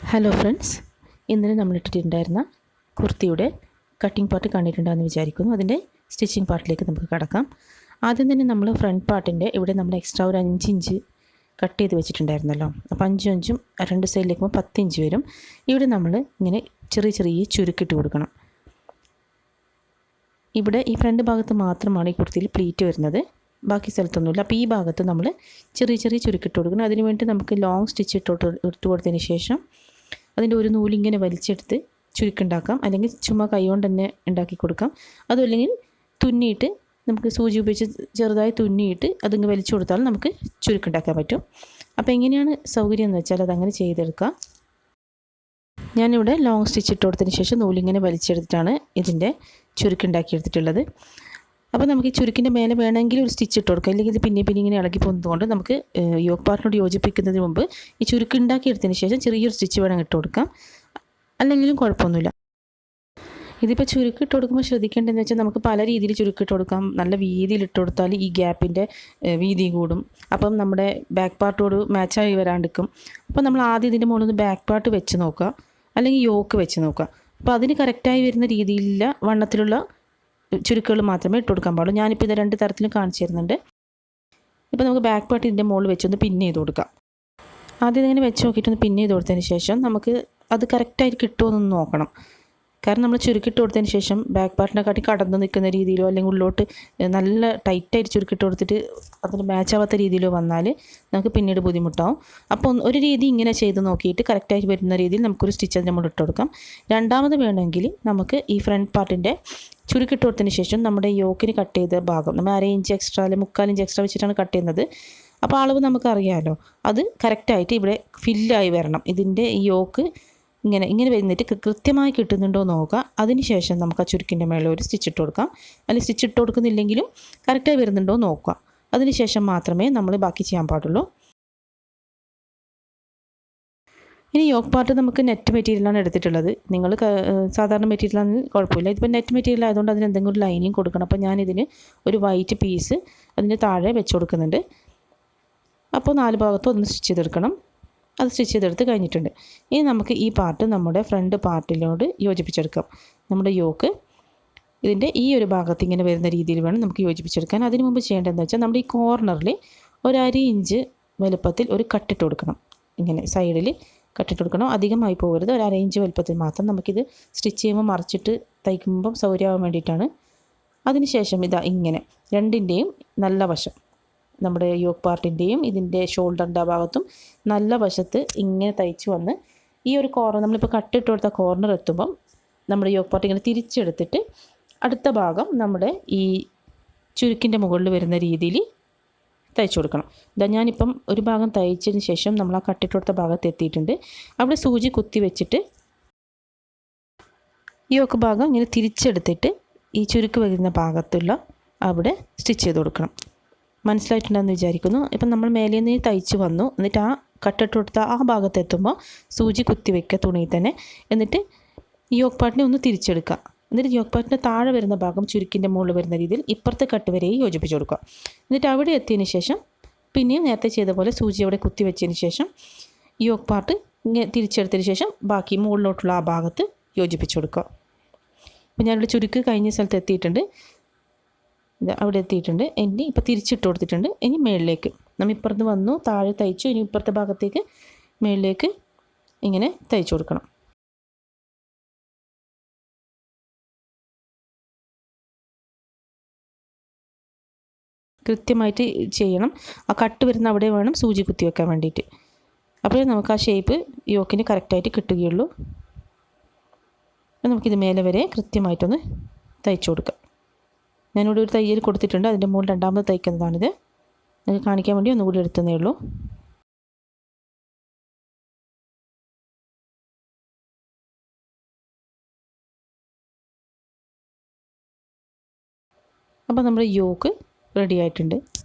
Hello friends, ഇന്നലെ നമ്മൾ ഇട്ടിട്ടുണ്ടായിരുന്ന കുർത്തിയുടെ cutting part കണ്ടിട്ടുണ്ടെന്ന് വിചാരിക്കുന്നു. അതിൻ്റെ സ്റ്റിച്ചിങ് പാർട്ടിലേക്ക് നമുക്ക് കടക്കാം. ആദ്യം തന്നെ നമ്മൾ ഫ്രണ്ട് പാർട്ടിൻ്റെ ഇവിടെ നമ്മൾ എക്സ്ട്രാ ഒരു 5 ഇഞ്ച് കട്ട് ചെയ്ത് വെച്ചിട്ടുണ്ടായിരുന്നല്ലോ. അപ്പോൾ 5 ഇഞ്ചും രണ്ട് സൈഡിലേക്കും 10 ഇഞ്ച് വരും. ഇവിടെ നമ്മൾ ഇങ്ങനെ ചെറിയ ചുരുക്കിട്ട് കൊടുക്കണം. ഇവിടെ ഈ ഫ്രണ്ട് ഭാഗത്ത് മാത്രമാണ് ഈ കുർത്തിയിൽ പ്ലീറ്റ് വരുന്നത്, ബാക്കി സ്ഥലത്തൊന്നുമില്ല. അപ്പോൾ ഈ ഭാഗത്ത് നമ്മൾ ചെറിയ ചുരുക്കിട്ട് കൊടുക്കണം. അതിന് വേണ്ടി നമുക്ക് ലോങ് സ്റ്റിച്ച് ഇട്ട് കൊടുത്തതിന് ശേഷം അതിൻ്റെ ഒരു നൂലിങ്ങനെ വലിച്ചെടുത്ത് ചുരുക്കുണ്ടാക്കാം, അല്ലെങ്കിൽ ചുമ്മാ കൈ കൊണ്ട് തന്നെ ഉണ്ടാക്കി കൊടുക്കാം. അതുമല്ലെങ്കിൽ തുന്നിയിട്ട് നമുക്ക് സൂചി ഉപയോഗിച്ച് ചെറുതായി തുന്നിയിട്ട് അതിങ്ങ് വലിച്ചു കൊടുത്താൽ നമുക്ക് ചുരുക്കുണ്ടാക്കാൻ പറ്റും. അപ്പോൾ എങ്ങനെയാണ് സൗകര്യം എന്ന് വെച്ചാൽ അതങ്ങനെ ചെയ്തെടുക്കാം. ഞാനിവിടെ ലോങ് സ്റ്റിച്ച് ഇട്ട് കൊടുത്തതിന് ശേഷം നൂലിങ്ങനെ വലിച്ചെടുത്തിട്ടാണ് ഇതിൻ്റെ ചുരുക്കുണ്ടാക്കിയെടുത്തിട്ടുള്ളത്. അപ്പോൾ നമുക്ക് ഈ ചുരുക്കിൻ്റെ മേലെ വേണമെങ്കിൽ ഒരു സ്റ്റിച്ച് ഇട്ട് കൊടുക്കാം, അല്ലെങ്കിൽ ഇത് പിന്നെ ഇങ്ങനെ ഇളകി പോകുന്നതുകൊണ്ട് നമുക്ക് യോക്ക് പാർട്ടിനോട് യോജിപ്പിക്കുന്നതിന് മുമ്പ് ഈ ചുരുക്കുണ്ടാക്കിയെടുത്തതിന് ശേഷം ചെറിയൊരു സ്റ്റിച്ച് വേണം ഇട്ട് കൊടുക്കാം, അല്ലെങ്കിലും കുഴപ്പമൊന്നുമില്ല. ഇതിപ്പോൾ ചുരുക്കിട്ട് കൊടുക്കുമ്പോൾ ശ്രദ്ധിക്കേണ്ടതെന്ന് വെച്ചാൽ നമുക്ക് പല രീതിയിൽ ചുരുക്കിട്ട് കൊടുക്കാം. നല്ല വീതിയിൽ ഇട്ട് കൊടുത്താൽ ഈ ഗ്യാപ്പിൻ്റെ വീതി കൂടും, അപ്പം നമ്മുടെ ബാക്ക് പാർട്ടോട് മാച്ചായി വരാണ്ടിരിക്കും. അപ്പോൾ നമ്മൾ ആദ്യം ഇതിൻ്റെ മുകളിൽ നിന്ന് ബാക്ക് പാർട്ട് വെച്ച് നോക്കുക, അല്ലെങ്കിൽ യോക്ക് വെച്ച് നോക്കുക. അപ്പോൾ അതിന് കറക്റ്റായി വരുന്ന രീതിയിലുള്ള വണ്ണത്തിലുള്ള ചുരുക്കുകൾ മാത്രമേ ഇട്ട് കൊടുക്കാൻ പാടുള്ളൂ. ഞാനിപ്പോൾ ഇത് 2 തരത്തിലും കാണിച്ചു തരുന്നുണ്ട്. ഇപ്പോൾ നമുക്ക് ബാക്ക് പാർട്ട് ഇതിൻ്റെ മുകളിൽ വെച്ചൊന്ന് പിൻ ചെയ്ത് കൊടുക്കാം. ആദ്യം ഇതിങ്ങനെ വെച്ച് നോക്കിയിട്ടൊന്ന് പിൻ ചെയ്ത് കൊടുത്തതിന് ശേഷം നമുക്ക് അത് കറക്റ്റായിട്ട് കിട്ടുമോ എന്നൊന്ന് നോക്കണം. കാരണം നമ്മൾ ചുരുക്കിട്ട് കൊടുത്തതിന് ശേഷം ബാക്ക് പാർട്ടിനെക്കാട്ടി കടന്ന് നിൽക്കുന്ന രീതിയിലോ അല്ലെങ്കിൽ ഉള്ളോട്ട് നല്ല ടൈറ്റായിട്ട് ചുരുക്കിട്ട് കൊടുത്തിട്ട് അതിന് മാച്ചാവാത്ത രീതിയിലോ വന്നാൽ നമുക്ക് പിന്നീട് ബുദ്ധിമുട്ടാവും. അപ്പോൾ ഒരു രീതി ഇങ്ങനെ ചെയ്ത് നോക്കിയിട്ട് കറക്റ്റായിട്ട് വരുന്ന രീതിയിൽ നമുക്കൊരു സ്റ്റിച്ച് അതിന് നമ്മൾ ഇട്ട് കൊടുക്കാം. രണ്ടാമത് വേണമെങ്കിൽ നമുക്ക് ഈ ഫ്രണ്ട് പാർട്ടിൻ്റെ ചുരുക്കിട്ട് കൊടുത്തതിന് ശേഷം നമ്മുടെ യോക്കിന് കട്ട് ചെയ്ത ഭാഗം നമ്മൾ 1/2 ഇഞ്ച് എക്സ്ട്രാ അല്ലെങ്കിൽ 3/4 ഇഞ്ച് എക്സ്ട്രാ വെച്ചിട്ടാണ് കട്ട് ചെയ്യുന്നത്. അപ്പോൾ അളവ് നമുക്കറിയാമല്ലോ, അത് കറക്റ്റായിട്ട് ഇവിടെ ഫില്ലായി വരണം. ഇതിൻ്റെ ഈ യോക്ക് ഇങ്ങനെ വരുന്നിട്ട് കൃത്യമായി കിട്ടുന്നുണ്ടോ എന്ന് നോക്കുക. അതിന് ശേഷം നമുക്ക് ആ ചുരുക്കിൻ്റെ മേളിൽ ഒരു സ്റ്റിച്ച് ഇട്ട് കൊടുക്കാം, അല്ലെങ്കിൽ സ്റ്റിച്ച് ഇട്ട് കൊടുക്കുന്നില്ലെങ്കിലും കറക്റ്റായി വരുന്നുണ്ടോ എന്ന് നോക്കുക. അതിന് ശേഷം മാത്രമേ നമ്മൾ ബാക്കി ചെയ്യാൻ പാടുള്ളൂ. ഇനി യോക്ക് പാർട്ട് നമുക്ക് നെറ്റ് മെറ്റീരിയലാണ് എടുത്തിട്ടുള്ളത്. നിങ്ങൾ സാധാരണ മെറ്റീരിയലാണെങ്കിൽ കുഴപ്പമില്ല. ഇതിപ്പോൾ നെറ്റ് മെറ്റീരിയൽ ആയതുകൊണ്ട് അതിന് എന്തെങ്കിലും ഒരു ലൈനിങ് കൊടുക്കണം. അപ്പോൾ ഞാനിതിന് ഒരു വൈറ്റ് പീസ് അതിൻ്റെ താഴെ വെച്ച് കൊടുക്കുന്നുണ്ട്. അപ്പോൾ 4 ഭാഗത്തും ഒന്ന് സ്റ്റിച്ച് ചെയ്തെടുക്കണം. അത് സ്റ്റിച്ച് ചെയ്തെടുത്ത് കഴിഞ്ഞിട്ടുണ്ട്. ഇനി നമുക്ക് ഈ പാർട്ട് നമ്മുടെ ഫ്രണ്ട് പാർട്ടിലോട് യോജിപ്പിച്ചെടുക്കാം. നമ്മുടെ യോക്ക് ഇതിൻ്റെ ഈ ഒരു ഭാഗത്ത് ഇങ്ങനെ വരുന്ന രീതിയിൽ വേണം നമുക്ക് യോജിപ്പിച്ചെടുക്കാൻ. അതിന് മുമ്പ് ചെയ്യേണ്ടതെന്ന് വെച്ചാൽ നമ്മുടെ ഈ കോർണറിൽ ഒരു 1/2 ഇഞ്ച് വലുപ്പത്തിൽ ഒരു കട്ടിട്ട് കൊടുക്കണം. ഇങ്ങനെ സൈഡിൽ കട്ടിട്ട് കൊടുക്കണം, അധികമായി പോകരുത്. ഒരു 1/2 ഇഞ്ച് വലുപ്പത്തിൽ മാത്രം. നമുക്കിത് സ്റ്റിച്ച് ചെയ്യുമ്പോൾ മറിച്ചിട്ട് തയ്ക്കുമ്പം സൗകര്യമാകാൻ വേണ്ടിയിട്ടാണ്. അതിനുശേഷം ഇതാ ഇങ്ങനെ രണ്ടിൻ്റെയും നല്ല വശം, നമ്മുടെ യോക്ക് പാർട്ടിൻ്റെയും ഇതിൻ്റെ ഷോൾഡറിൻ്റെ ആ ഭാഗത്തും നല്ല വശത്ത് ഇങ്ങനെ തയ്ച്ച് വന്ന് ഈ ഒരു കോർണർ നമ്മളിപ്പോൾ കട്ടിട്ട് കൊടുത്ത കോർണർ എത്തുമ്പം നമ്മുടെ യോക്ക് പാർട്ട് ഇങ്ങനെ തിരിച്ചെടുത്തിട്ട് അടുത്ത ഭാഗം നമ്മുടെ ഈ ചുരുക്കിൻ്റെ മുകളിൽ വരുന്ന രീതിയിൽ തയ്ച്ചു കൊടുക്കണം. ഇതാ ഞാനിപ്പം ഒരു ഭാഗം തയ്ച്ചതിന് ശേഷം നമ്മൾ ആ കട്ടിട്ട് കൊടുത്ത ഭാഗത്ത് എത്തിയിട്ടുണ്ട്. അവിടെ സൂചി കുത്തി വെച്ചിട്ട് ഈ യോക്ക് ഭാഗം ഇങ്ങനെ തിരിച്ചെടുത്തിട്ട് ഈ ചുരുക്ക് വരുന്ന ഭാഗത്തുള്ള അവിടെ സ്റ്റിച്ച് ചെയ്ത് കൊടുക്കണം. മനസ്സിലായിട്ടുണ്ടെന്ന് വിചാരിക്കുന്നു. ഇപ്പം നമ്മൾ മേലെ നിന്ന് തയ്ച്ച് വന്നു, എന്നിട്ട് ആ കട്ടിട്ട് കൊടുത്ത ആ ഭാഗത്ത് എത്തുമ്പോൾ സൂചി കുത്തി വെക്കുക തുണിയിൽ തന്നെ. എന്നിട്ട് ഈ യോക്ക് പാർട്ടിനെ ഒന്ന് തിരിച്ചെടുക്കുക. എന്നിട്ട് യോക്ക് പാർട്ടിൻ്റെ താഴെ വരുന്ന ഭാഗം ചുരുക്കിൻ്റെ മുകളിൽ വരുന്ന രീതിയിൽ ഇപ്പുറത്തെ കട്ട് വരെയും യോജിപ്പിച്ച് കൊടുക്കുക. എന്നിട്ട് അവിടെ എത്തിയതിന് ശേഷം പിന്നെയും നേരത്തെ ചെയ്ത പോലെ സൂചി അവിടെ കുത്തി വെച്ചതിന് ശേഷം ഈ യോക്ക് പാർട്ട് ഇങ്ങനെ തിരിച്ചെടുത്തതിന് ശേഷം ബാക്കി മുകളിലോട്ടുള്ള ആ ഭാഗത്ത് യോജിപ്പിച്ച് കൊടുക്കുക. അപ്പോൾ ഞാനിവിടെ ചുരുക്ക് കഴിഞ്ഞ സ്ഥലത്ത് എത്തിയിട്ടുണ്ട്, അവിടെ എത്തിയിട്ടുണ്ട്. ഇനി ഇപ്പോൾ തിരിച്ചിട്ട് കൊടുത്തിട്ടുണ്ട്. ഇനി മേളിലേക്ക് നമ്മൾ ഇപ്പുറത്ത് വന്നു, താഴെ തയ്ച്ചു. ഇനി ഇപ്പുറത്തെ ഭാഗത്തേക്ക് മേളിലേക്ക് ഇങ്ങനെ തയ്ച്ചു കൊടുക്കണം. കൃത്യമായിട്ട് ചെയ്യണം. ആ കട്ട് വരുന്ന അവിടെ വേണം സൂചി കുത്തി വെക്കാൻ വേണ്ടിയിട്ട്. അപ്പോഴേ നമുക്ക് ആ ഷേപ്പ് യോക്കിന് കറക്റ്റായിട്ട് കിട്ടുകയുള്ളൂ. നമുക്കിത് മേലെ വരെ കൃത്യമായിട്ടൊന്ന് തയ്ച്ചു കൊടുക്കാം. ഞാനിവിടെ ഒരു തയ്യൽ കൊടുത്തിട്ടുണ്ട്, അതിൻ്റെ മുകളിൽ രണ്ടാമത് തയ്ക്കുന്നതാണിത്. നിങ്ങൾക്ക് കാണിക്കാൻ വേണ്ടി ഒന്നുകൂടി എടുത്തതേ ഉള്ളൂ. അപ്പോൾ നമ്മുടെ യോക്ക് റെഡി ആയിട്ടുണ്ട്.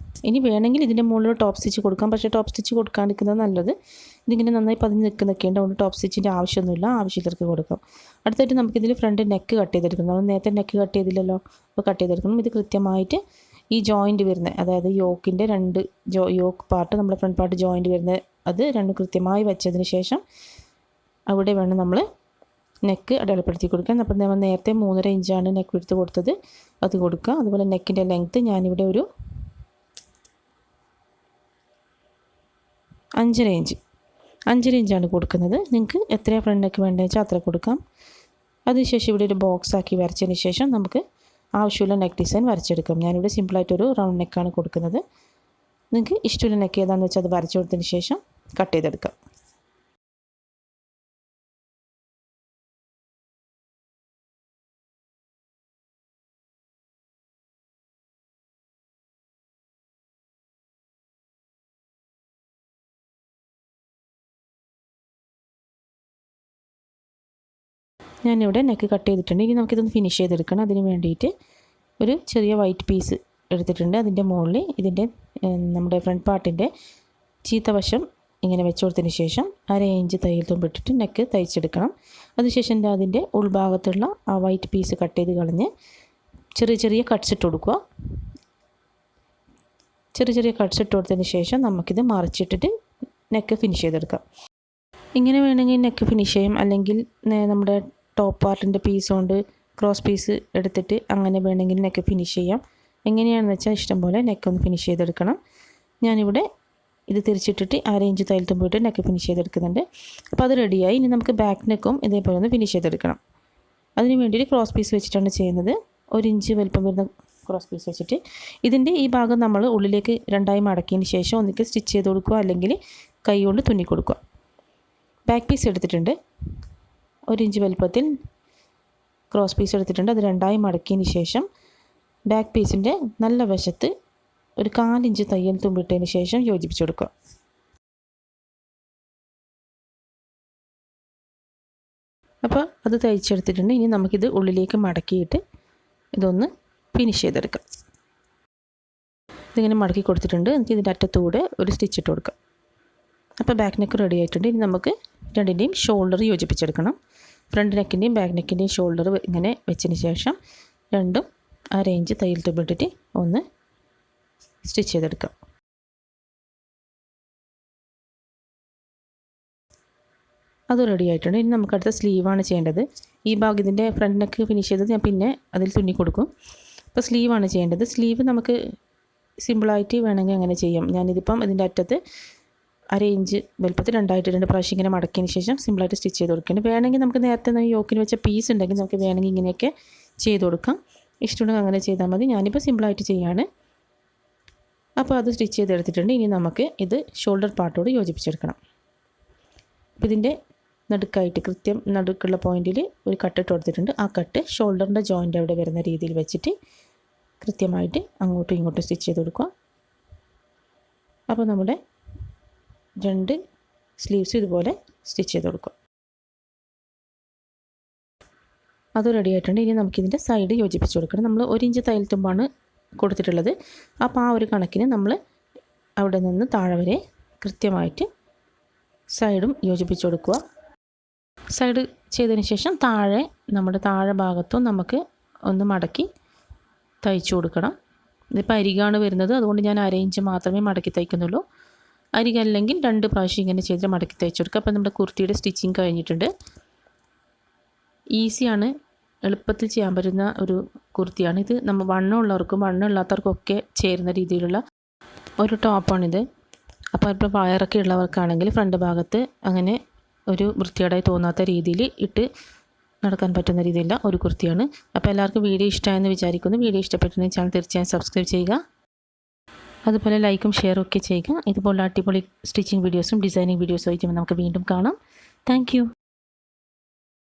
ഇനി വേണമെങ്കിൽ ഇതിൻ്റെ മുകളിൽ ടോപ്പ് സ്റ്റിച്ച് കൊടുക്കാം, പക്ഷേ ടോപ്പ് സ്റ്റിച്ച് കൊടുക്കാണ്ടിരിക്കുന്നത് നല്ലത്. ഇതിങ്ങനെ നന്നായി പതിഞ്ഞ് നിൽക്കുന്നൊക്കെ ഉണ്ട്, അതുകൊണ്ട് ടോപ്പ് സ്റ്റിച്ചിൻ്റെ ആവശ്യമൊന്നുമില്ല, ആവശ്യത്തിലേക്ക് കൊടുക്കാം. അടുത്തായിട്ട് നമുക്കിതിൽ ഫ്രണ്ട് നെക്ക് കട്ട് ചെയ്തെടുക്കണം. നമ്മൾ നേരത്തെ നെക്ക് കട്ട് ചെയ്തില്ലല്ലോ, അപ്പോൾ കട്ട് ചെയ്തെടുക്കണം. ഇത് കൃത്യമായിട്ട് ഈ ജോയിൻറ്റ് വരുന്നത്, അതായത് യോക്കിൻ്റെ യോക്ക് പാർട്ട് നമ്മുടെ ഫ്രണ്ട് പാർട്ട് ജോയിൻറ്റ് വരുന്നത്, അത് രണ്ടും കൃത്യമായി വെച്ചതിന് ശേഷം അവിടെ വേണം നമ്മൾ നെക്ക് അടയാളപ്പെടുത്തി കൊടുക്കാൻ. അപ്പോൾ നമ്മൾ നേരത്തെ 3.5 ഇഞ്ചാണ് നെക്ക് വിഡ്ത്ത് കൊടുത്തത്, അത് കൊടുക്കുക. അതുപോലെ നെക്കിൻ്റെ ലെങ്ത്ത് ഞാനിവിടെ ഒരു 5.5 ഇഞ്ചാണ് കൊടുക്കുന്നത്. നിങ്ങൾക്ക് എത്രയാണ് ഫ്രണ്ട് നെക്ക് വേണ്ടതെന്ന് വെച്ചാൽ അത്ര കൊടുക്കാം. അതിനുശേഷം ഇവിടെ ഒരു ബോക്സ് ആക്കി വരച്ചതിന് ശേഷം നമുക്ക് ആവശ്യമുള്ള നെക്ക് ഡിസൈൻ വരച്ചെടുക്കാം. ഞാനിവിടെ സിമ്പിളായിട്ടൊരു റൗണ്ട് നെക്കാണ് കൊടുക്കുന്നത്. നിങ്ങൾക്ക് ഇഷ്ടമുള്ള നെക്ക് ഏതാണെന്ന് വെച്ചാൽ അത് വരച്ചു കൊടുത്തതിന് ശേഷം കട്ട് ചെയ്തെടുക്കാം. ഞാനിവിടെ നെക്ക് കട്ട് ചെയ്തിട്ടുണ്ട്. ഇനി നമുക്കിതൊന്ന് ഫിനിഷ് ചെയ്തെടുക്കണം. അതിന് വേണ്ടിയിട്ട് ഒരു ചെറിയ വൈറ്റ് പീസ് എടുത്തിട്ടുണ്ട്. അതിൻ്റെ മുകളിൽ ഇതിൻ്റെ നമ്മുടെ ഫ്രണ്ട് പാർട്ടിൻ്റെ ചീത്തവശം ഇങ്ങനെ വെച്ച് കൊടുത്തതിന് ശേഷം 1/2 ഇഞ്ച് തയ്യൽ തുമ്പിട്ടിട്ട് നെക്ക് തയ്ച്ചെടുക്കണം. അതിനുശേഷം അതിൻ്റെ ഉൾഭാഗത്തുള്ള ആ വൈറ്റ് പീസ് കട്ട് ചെയ്ത് കളഞ്ഞ് ചെറിയ ചെറിയ കട്ട്സ് ഇട്ട് കൊടുക്കുക. ചെറിയ ചെറിയ കട്ട്സ് ഇട്ട് കൊടുത്തതിന് ശേഷം നമുക്കിത് മറിച്ചിട്ടിട്ട് നെക്ക് ഫിനിഷ് ചെയ്തെടുക്കാം. ഇങ്ങനെ വേണമെങ്കിൽ നെക്ക് ഫിനിഷ് ചെയ്യും, അല്ലെങ്കിൽ നമ്മുടെ ടോപ്പ് പാർട്ടിൻ്റെ പീസ് കൊണ്ട് ക്രോസ് പീസ് എടുത്തിട്ട് അങ്ങനെ വേണമെങ്കിൽ നെക്ക് ഫിനിഷ് ചെയ്യാം. എങ്ങനെയാണെന്ന് വെച്ചാൽ ഇഷ്ടം പോലെ നെക്ക് ഒന്ന് ഫിനിഷ് ചെയ്തെടുക്കണം. ഞാനിവിടെ ഇത് തിരിച്ചിട്ടിട്ട് 1/2 ഇഞ്ച് തയ്യൽ തുമ്പിട്ട് നെക്ക് ഫിനിഷ് ചെയ്തെടുക്കുന്നുണ്ട്. അപ്പോൾ അത് റെഡിയായി. ഇനി നമുക്ക് ബാക്ക് നെക്കും ഇതേപോലെ ഒന്ന് ഫിനിഷ് ചെയ്തെടുക്കണം. അതിന് വേണ്ടിയിട്ട് ക്രോസ് പീസ് വെച്ചിട്ടാണ് ചെയ്യുന്നത്. 1 ഇഞ്ച് വലുപ്പം വരുന്ന ക്രോസ് പീസ് വെച്ചിട്ട് ഇതിൻ്റെ ഈ ഭാഗം നമ്മൾ ഉള്ളിലേക്ക് 2ആയി മടക്കിയതിന് ശേഷം ഒന്നിക്ക് സ്റ്റിച്ച് ചെയ്ത് കൊടുക്കുക, അല്ലെങ്കിൽ കൈ കൊണ്ട് തുന്നി കൊടുക്കുക. ബാക്ക് പീസ് എടുത്തിട്ടുണ്ട്. 1 ഇഞ്ച് വലുപ്പത്തിൽ ക്രോസ് പീസ് എടുത്തിട്ടുണ്ട്. അത് 2ആയി മടക്കിയതിന് ശേഷം ബാക്ക് പീസിൻ്റെ നല്ല വശത്ത് ഒരു 1/4 ഇഞ്ച് തയ്യൽ തുമ്പിട്ടതിന് ശേഷം യോജിപ്പിച്ച് കൊടുക്കുക. അപ്പോൾ അത് തയ്ച്ചെടുത്തിട്ടുണ്ട്. ഇനി നമുക്കിത് ഉള്ളിലേക്ക് മടക്കിയിട്ട് ഇതൊന്ന് ഫിനിഷ് ചെയ്തെടുക്കാം. ഇതിങ്ങനെ മടക്കി കൊടുത്തിട്ടുണ്ട്. എനിക്ക് ഇതിൻ്റെ അറ്റത്തൂടെ ഒരു സ്റ്റിച്ച് ഇട്ട് കൊടുക്കാം. അപ്പോൾ ബാക്ക് നെക്ക് റെഡി ആയിട്ടുണ്ട്. ഇനി നമുക്ക് രണ്ടിൻ്റെയും ഷോൾഡർ യോജിപ്പിച്ചെടുക്കണം. ഫ്രണ്ട് നെക്കിൻ്റെയും ബാക്ക് നെക്കിൻ്റെയും ഷോൾഡർ ഇങ്ങനെ വെച്ചതിന് ശേഷം രണ്ടും 1/2 ഇഞ്ച് തയ്യൽ തുമ്പിട്ടിട്ട് ഒന്ന് സ്റ്റിച്ച് ചെയ്തെടുക്കാം. അത് റെഡി ആയിട്ടുണ്ട്. ഇനി നമുക്ക് അടുത്ത സ്ലീവാണ് ചെയ്യേണ്ടത്. ഈ ഭാഗം ഇതിൻ്റെ ഫ്രണ്ട് നെക്ക് ഫിനിഷ് ചെയ്തത് ഞാൻ പിന്നെ അതിൽ തുന്നി കൊടുക്കും. അപ്പോൾ സ്ലീവാണ് ചെയ്യേണ്ടത്. സ്ലീവ് നമുക്ക് സിമ്പിളായിട്ട് വേണമെങ്കിൽ അങ്ങനെ ചെയ്യാം. ഞാനിതിപ്പം ഇതിൻ്റെ അറ്റത്ത് 1/2 ഇഞ്ച് വലുപ്പത്തിൽ 2 പ്രാവശ്യം ഇങ്ങനെ മടക്കിയതിന് ശേഷം സിമ്പിളായിട്ട് സ്റ്റിച്ച് ചെയ്ത് കൊടുക്കേണ്ടത്. വേണമെങ്കിൽ നമുക്ക് നേരത്തെ യോക്കിന് വെച്ച പീസ് ഉണ്ടെങ്കിൽ നമുക്ക് വേണമെങ്കിൽ ഇങ്ങനെയൊക്കെ ചെയ്ത് കൊടുക്കാം. ഇഷ്ടമുണ്ടെങ്കിൽ അങ്ങനെ ചെയ്താൽ മതി. ഞാനിപ്പോൾ സിമ്പിളായിട്ട് ചെയ്യാണ്. അപ്പോൾ അത് സ്റ്റിച്ച് ചെയ്തെടുത്തിട്ടുണ്ട്. ഇനി നമുക്ക് ഇത് ഷോൾഡർ പാർട്ടോട് യോജിപ്പിച്ചെടുക്കണം. അപ്പോൾ ഇതിൻ്റെ നടുക്കായിട്ട് കൃത്യം നടുക്കുള്ള പോയിൻറ്റിൽ ഒരു കട്ട് ഇട്ട് കൊടുത്തിട്ടുണ്ട്. ആ കട്ട് ഷോൾഡറിൻ്റെ ജോയിൻ്റ് അവിടെ വരുന്ന രീതിയിൽ വെച്ചിട്ട് കൃത്യമായിട്ട് അങ്ങോട്ടും ഇങ്ങോട്ടും സ്റ്റിച്ച് ചെയ്ത് കൊടുക്കുക. അപ്പോൾ നമ്മുടെ 2 സ്ലീവ്സ് ഇതുപോലെ സ്റ്റിച്ച് ചെയ്ത് കൊടുക്കുക. അത് റെഡി ആയിട്ടുണ്ട്. ഇനി നമുക്കിതിൻ്റെ സൈഡ് യോജിപ്പിച്ച് കൊടുക്കണം. നമ്മൾ 1 ഇഞ്ച് തയ്യൽ തുമ്പാണ് കൊടുത്തിട്ടുള്ളത്. അപ്പോൾ ആ ഒരു കണക്കിന് നമ്മൾ അവിടെ നിന്ന് താഴെ വരെ കൃത്യമായിട്ട് സൈഡും യോജിപ്പിച്ച് കൊടുക്കുക. സൈഡ് ചെയ്തതിന് ശേഷം നമ്മുടെ താഴെ ഭാഗത്തും നമുക്ക് ഒന്ന് മടക്കി തയ്ച്ചു കൊടുക്കണം. ഇതിപ്പോൾ അരികാണ് വരുന്നത്, അതുകൊണ്ട് ഞാൻ 1/2 ഇഞ്ച് മാത്രമേ മടക്കി തയ്ക്കുന്നുള്ളൂ. അരികല്ലെങ്കിൽ 2 പ്രാവശ്യം ഇങ്ങനെ ചെയ്ത് മടക്കി തയ്ച്ചു കൊടുക്കുക. അപ്പോൾ നമ്മുടെ കുർത്തിയുടെ സ്റ്റിച്ചിങ് കഴിഞ്ഞിട്ടുണ്ട്. ഈസിയാണ്, എളുപ്പത്തിൽ ചെയ്യാൻ പറ്റുന്ന ഒരു കുർത്തിയാണ് ഇത്. നമ്മൾ വണ്ണമുള്ളവർക്കും വണ്ണമില്ലാത്തവർക്കൊക്കെ ചേരുന്ന രീതിയിലുള്ള ഒരു ടോപ്പാണിത്. അപ്പോൾ ഇപ്പോൾ വയറൊക്കെ ഉള്ളവർക്കാണെങ്കിൽ ഫ്രണ്ട് ഭാഗത്ത് അങ്ങനെ ഒരു വൃത്തികേടായി തോന്നാത്ത രീതിയിൽ ഇട്ട് നടക്കാൻ പറ്റുന്ന രീതിയിലുള്ള ഒരു കുർത്തിയാണ്. അപ്പോൾ എല്ലാവർക്കും വീഡിയോ ഇഷ്ടമായെന്ന് വിചാരിക്കുന്നു. വീഡിയോ ഇഷ്ടപ്പെട്ടിട്ടുണ്ടെങ്കിൽ ചാനൽ തീർച്ചയായും സബ്സ്ക്രൈബ് ചെയ്യുക. അതുപോലെ ലൈക്കും ഷെയറും ഒക്കെ ചെയ്യുക. ഇതുപോലെ അടിപൊളി സ്റ്റിച്ചിങ് വീഡിയോസും ഡിസൈനിങ് വീഡിയോസും ആയിട്ട് നമുക്ക് വീണ്ടും കാണാം. താങ്ക്